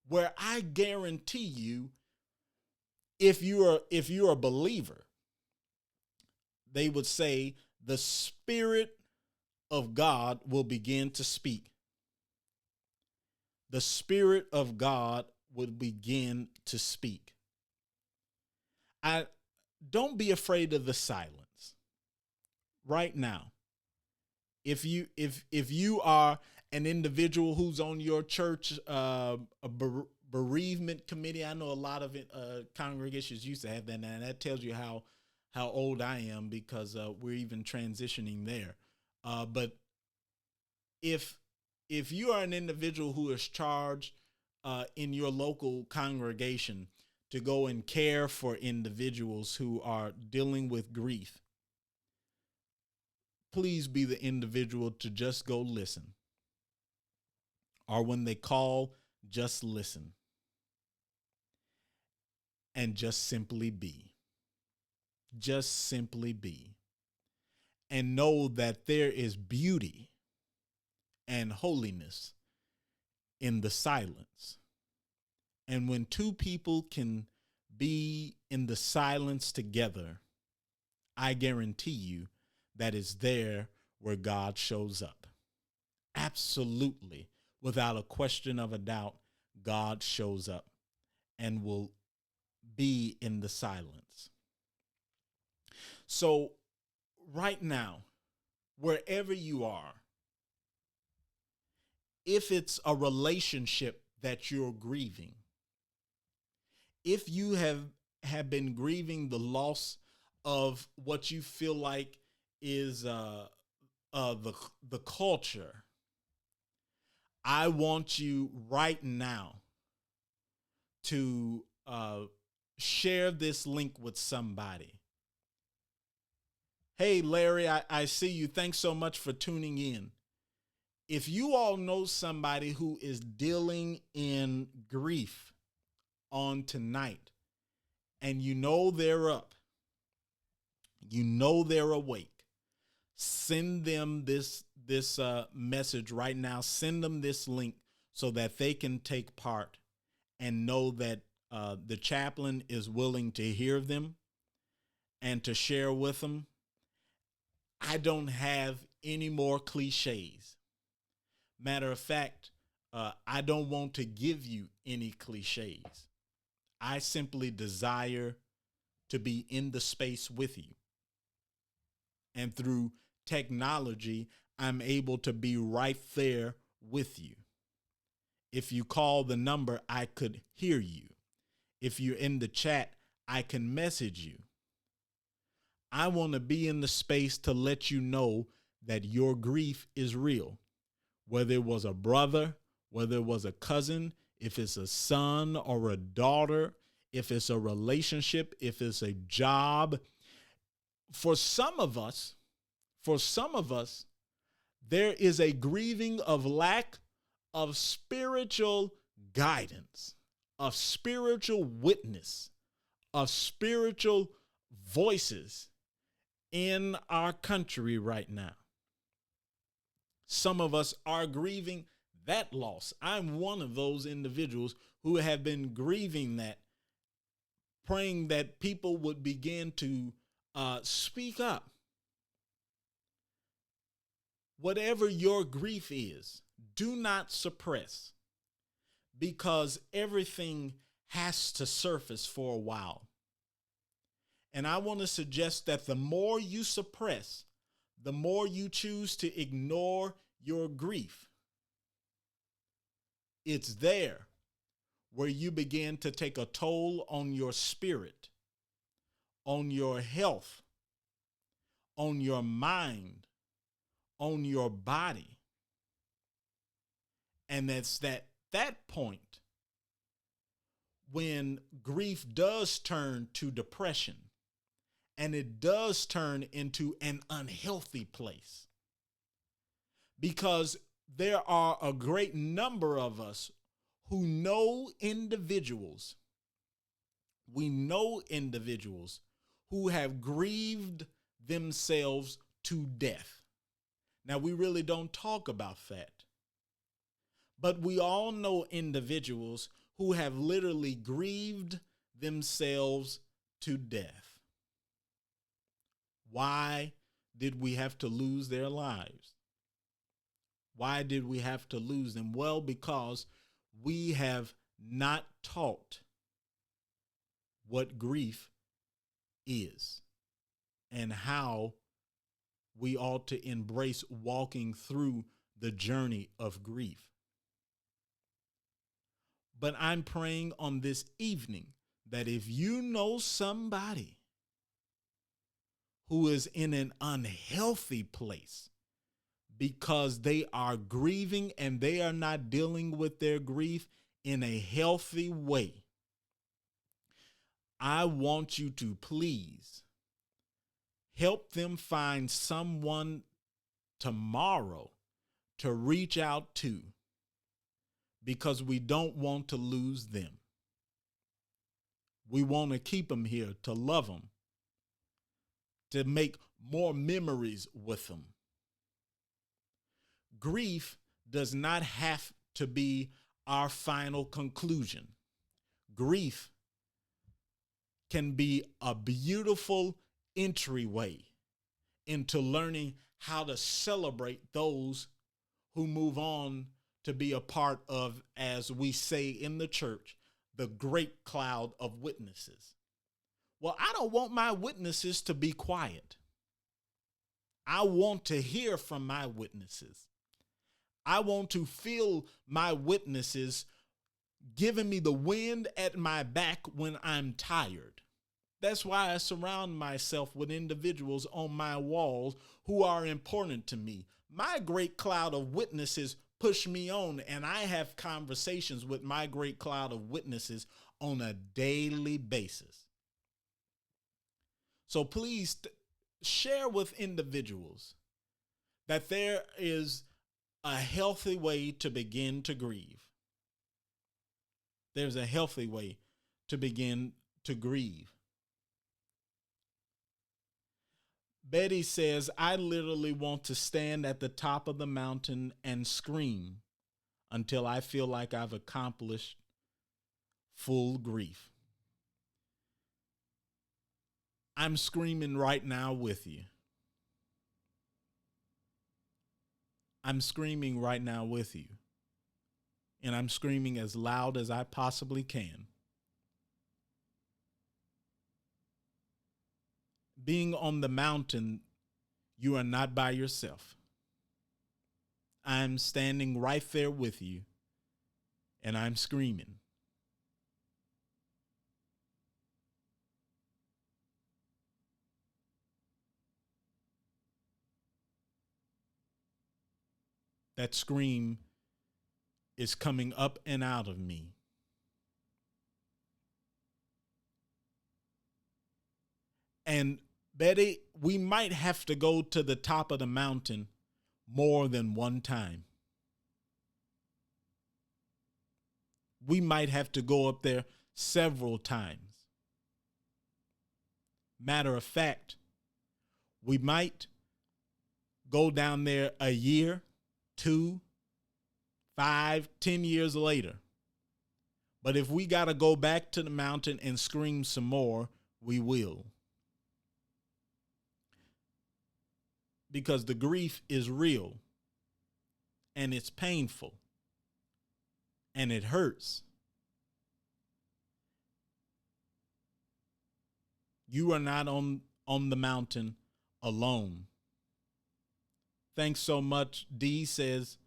where I guarantee you, if you're a believer, they would say the Spirit of God will begin to speak. The Spirit of God would begin to speak. Don't be afraid of the silence. right now, if you are an individual who's on your church bereavement committee, I know a lot of congregations used to have that, and that tells you how old I am, because we're even transitioning there. But if you are an individual who is charged in your local congregation to go and care for individuals who are dealing with grief, please be the individual to just go listen. Or when they call, just listen. And just simply be. Just simply be. And know that there is beauty and holiness in the silence. And when two people can be in the silence together, I guarantee you that is there where God shows up. Absolutely, without a question of a doubt, God shows up and will be in the silence. So right now, wherever you are, if it's a relationship that you're grieving, if you have been grieving the loss of what you feel like is the culture, I want you right now to share this link with somebody. Hey, Larry, I see you. Thanks so much for tuning in. If you all know somebody who is dealing in grief on tonight, and you know they're up, you know they're awake, send them this message right now. Send them this link so that they can take part and know that the chaplain is willing to hear them and to share with them. I don't have any more cliches. Matter of fact, I don't want to give you any cliches. I simply desire to be in the space with you. And through technology, I'm able to be right there with you. If you call the number, I could hear you. If you're in the chat, I can message you. I want to be in the space to let you know that your grief is real. Whether it was a brother, whether it was a cousin, if it's a son or a daughter, if it's a relationship, if it's a job. For some of us, there is a grieving of lack of spiritual guidance, of spiritual witness, of spiritual voices in our country right now. Some of us are grieving that loss. I'm one of those individuals who have been grieving that, praying that people would begin to speak up. Whatever your grief is, do not suppress, because everything has to surface for a while. And I want to suggest that the more you suppress, the more you choose to ignore your grief, it's there where you begin to take a toll on your spirit, on your health, on your mind, on your body. And that's that point when grief does turn to depression, and it does turn into an unhealthy place. Because there are a great number of us who know individuals. We know individuals who have grieved themselves to death. Now, we really don't talk about that. But we all know individuals who have literally grieved themselves to death. Why did we have to lose their lives? Why did we have to lose them? Well, because we have not taught what grief is and how we ought to embrace walking through the journey of grief. But I'm praying on this evening that if you know somebody who is in an unhealthy place because they are grieving and they are not dealing with their grief in a healthy way, I want you to please help them find someone tomorrow to reach out to, because we don't want to lose them. We want to keep them here, to love them, to make more memories with them. Grief does not have to be our final conclusion. Grief can be a beautiful entryway into learning how to celebrate those who move on to be a part of, as we say in the church, the great cloud of witnesses. Well, I don't want my witnesses to be quiet. I want to hear from my witnesses. I want to feel my witnesses giving me the wind at my back when I'm tired. That's why I surround myself with individuals on my walls who are important to me. My great cloud of witnesses push me on, and I have conversations with my great cloud of witnesses on a daily basis. So please share with individuals that there is a healthy way to begin to grieve. There's a healthy way to begin to grieve. Betty says, I literally want to stand at the top of the mountain and scream until I feel like I've accomplished full grief. I'm screaming right now with you. I'm screaming right now with you. And I'm screaming as loud as I possibly can. Being on the mountain, you are not by yourself. I'm standing right there with you, and I'm screaming. That scream is coming up and out of me. And Betty, we might have to go to the top of the mountain more than one time. We might have to go up there several times. Matter of fact, we might go down there a year, 2, 5, 10 years later. But if we got to go back to the mountain and scream some more, we will. Because the grief is real, and it's painful, and it hurts. You are not on the mountain alone. Thanks so much. Dee says,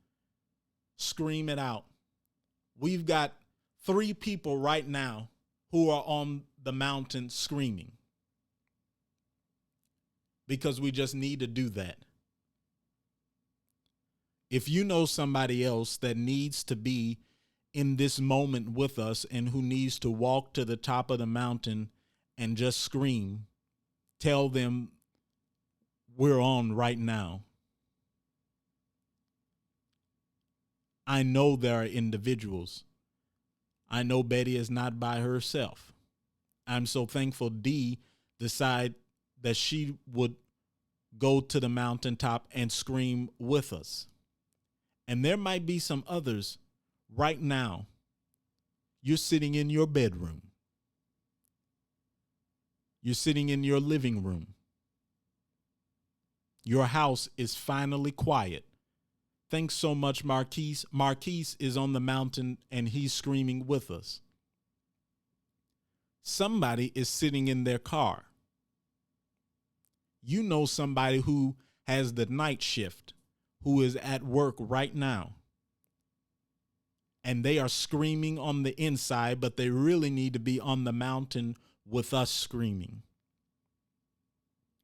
scream it out. We've got 3 people right now who are on the mountain screaming, because we just need to do that. If you know somebody else that needs to be in this moment with us and who needs to walk to the top of the mountain and just scream, tell them we're on right now. I know there are individuals. I know Betty is not by herself. I'm so thankful Dee decided that she would go to the mountaintop and scream with us. And there might be some others right now. You're sitting in your bedroom. You're sitting in your living room. Your house is finally quiet. Thanks so much, Marquise. Marquise is on the mountain and he's screaming with us. Somebody is sitting in their car. You know somebody who has the night shift, who is at work right now. And they are screaming on the inside, but they really need to be on the mountain with us screaming.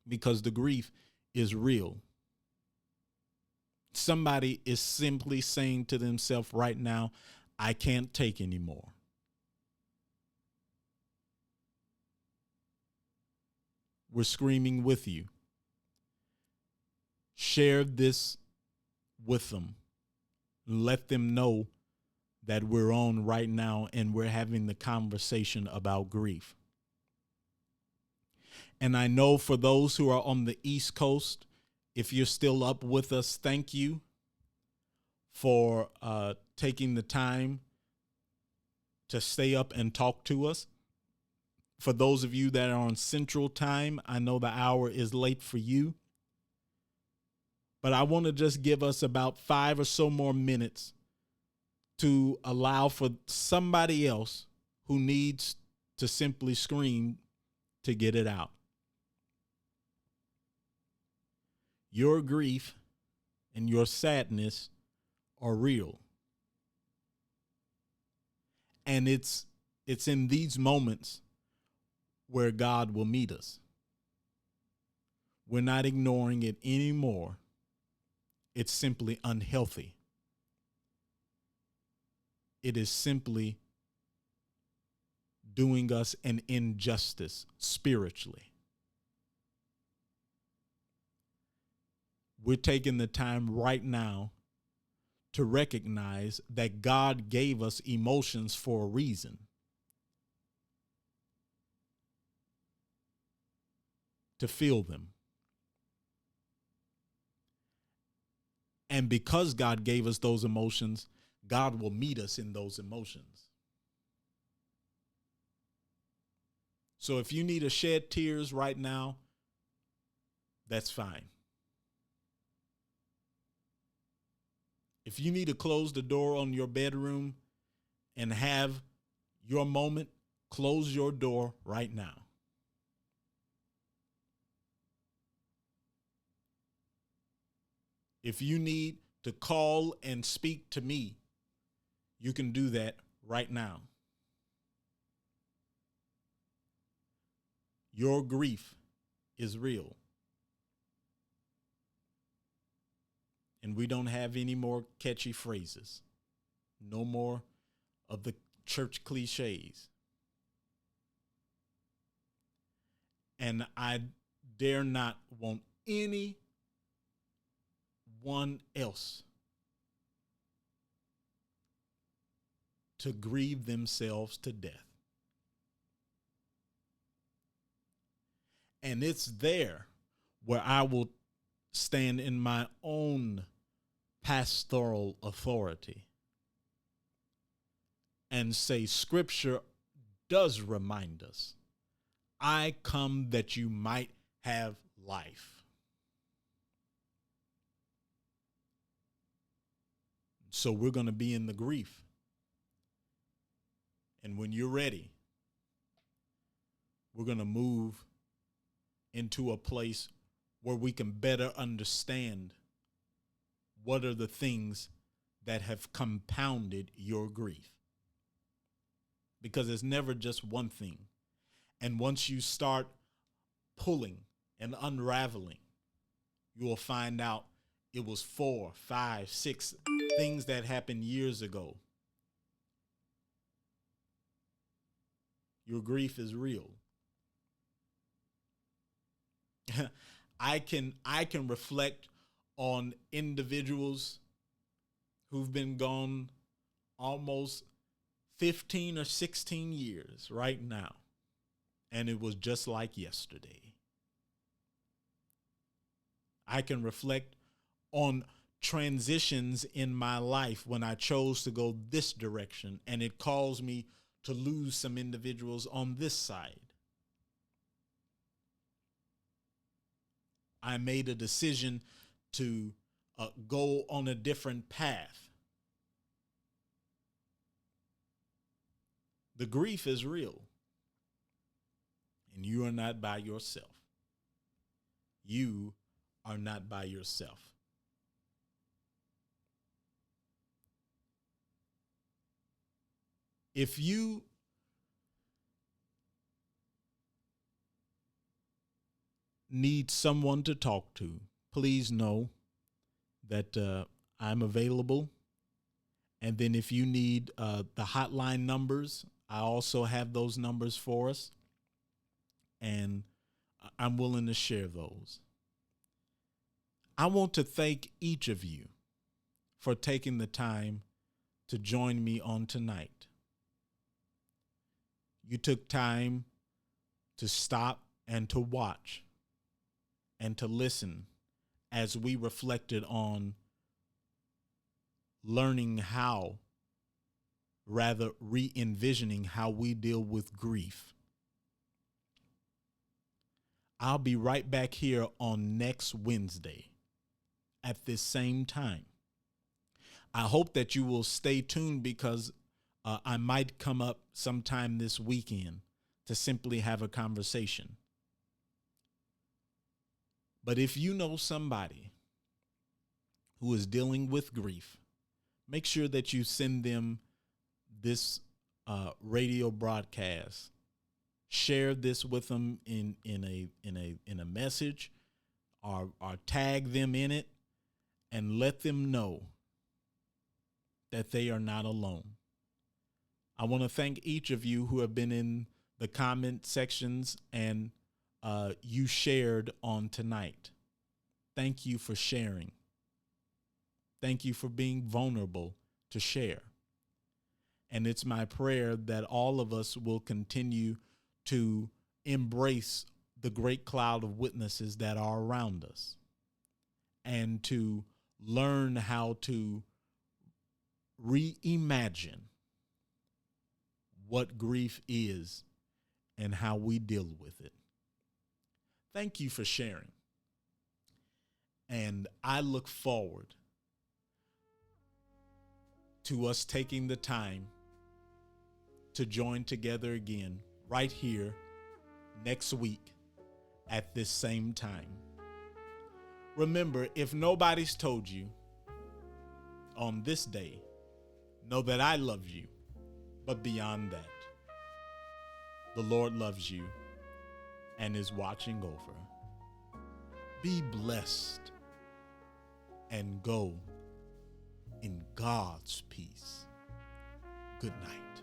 Because the grief is real. Somebody is simply saying to themselves right now, I can't take anymore. We're screaming with you. Share this with them. Let them know that we're on right now and we're having the conversation about grief. And I know for those who are on the East Coast, if you're still up with us, thank you for taking the time to stay up and talk to us. For those of you that are on Central Time, I know the hour is late for you. But I want to just give us about 5 or so more minutes to allow for somebody else who needs to simply scream to get it out. Your grief and your sadness are real. And it's in these moments where God will meet us. We're not ignoring it anymore. It's simply unhealthy. It is simply doing us an injustice spiritually. We're taking the time right now to recognize that God gave us emotions for a reason. To feel them. And because God gave us those emotions, God will meet us in those emotions. So if you need to shed tears right now, that's fine. If you need to close the door on your bedroom and have your moment, close your door right now. If you need to call and speak to me, you can do that right now. Your grief is real. And we don't have any more catchy phrases. No more of the church cliches. And I dare not want anyone else to grieve themselves to death. And it's there where I will stand in my own pastoral authority and say, Scripture does remind us, I come that you might have life. So we're going to be in the grief. And when you're ready, we're going to move into a place where we can better understand what are the things that have compounded your grief. Because it's never just one thing. And once you start pulling and unraveling, you will find out it was 4, 5, 6 things that happened years ago. Your grief is real. I can reflect on individuals who've been gone almost 15 or 16 years right now. And it was just like yesterday. I can reflect on transitions in my life when I chose to go this direction, and it caused me to lose some individuals on this side. I made a decision to go on a different path. The grief is real, and you are not by yourself. You are not by yourself. If you need someone to talk to, please know that I'm available. And then if you need the hotline numbers, I also have those numbers for us. And I'm willing to share those. I want to thank each of you for taking the time to join me on tonight. You took time to stop and to watch and to listen as we reflected on learning how, rather re-envisioning how we deal with grief. I'll be right back here on next Wednesday at this same time. I hope that you will stay tuned because I might come up sometime this weekend to simply have a conversation. But if you know somebody who is dealing with grief, make sure that you send them this radio broadcast. Share this with them in a message, or tag them in it, and let them know that they are not alone. I want to thank each of you who have been in the comment sections and you shared on tonight. Thank you for sharing. Thank you for being vulnerable to share. And it's my prayer that all of us will continue to embrace the great cloud of witnesses that are around us and to learn how to reimagine what grief is and how we deal with it. Thank you for sharing. And I look forward to us taking the time to join together again right here next week at this same time. Remember, if nobody's told you on this day, know that I love you, but beyond that, the Lord loves you and is watching over. Be blessed and go in God's peace. Good night.